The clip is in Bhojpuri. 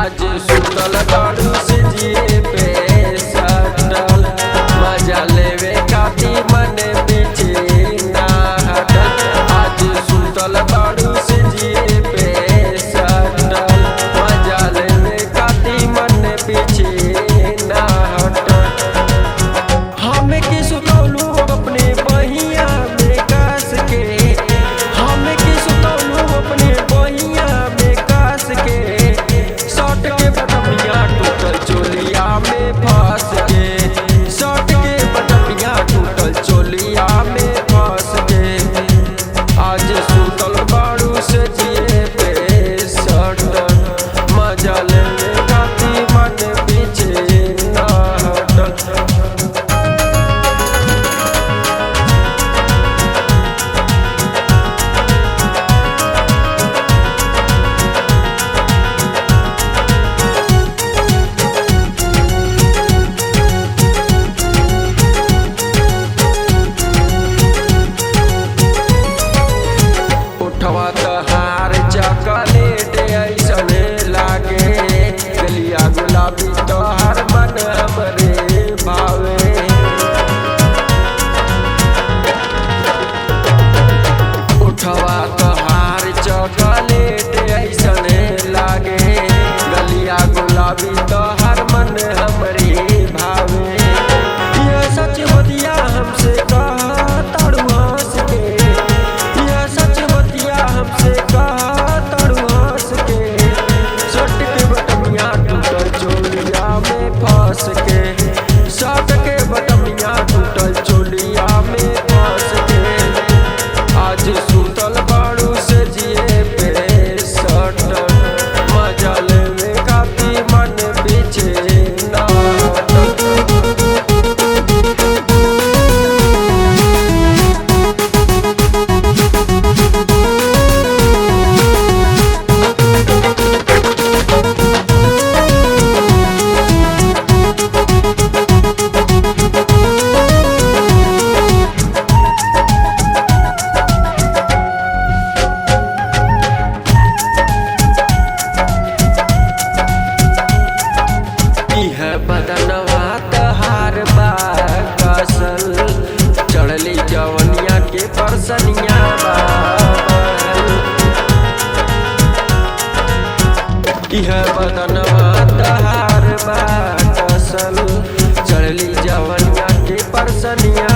आज सुतल बाड़ू से जिए पे सटल मजा लेवे खाती मन पीछे ना हटल। आज सुतल बाड़ू से जिए पे सटल मजा लेवे खाती मन पीछे ना हटल। हमें के सुतौलू अपने बहिया में कास के, हमें के सुतौलू अपने बहिया में कास के, शर्ट के बटमिया टूटल चोलिया में फंस के, शर्ट के बटमिया टूटल चोलिया में फंस के। आज सुतल बाड़ू से जिए पे सटल मजा लेवे खाती मन पीछे ना हटल। उठवा तहार चॉकलेट ऐसने लागे, गलिया गुलाबी तोहर मन हमरे भावे। उठवा तहार चॉकलेट ऐसने लागे, गलिया गुलाबी तोहर मन हमरे भावे। ये सच बतिया हमसे कहा ताड़ू हंस के, ये सच बतिया हमसे कहा ताड़ू हंस के, शर्ट के बटमिया टूटल चोलिया में फंस के, शर्ट के बटमिया टूटल चोलिया में फंस के। आज सुतल बाड़ू से जिए पे सटल मजा लेवे खाती मन पीछे ना हटल। इह बदनवा तहार बा कसल, चढ़ली जवनिया के परसनिया बा। इह बदनवा तहार बा कसल, चढ़ली जवनिया के परसनिया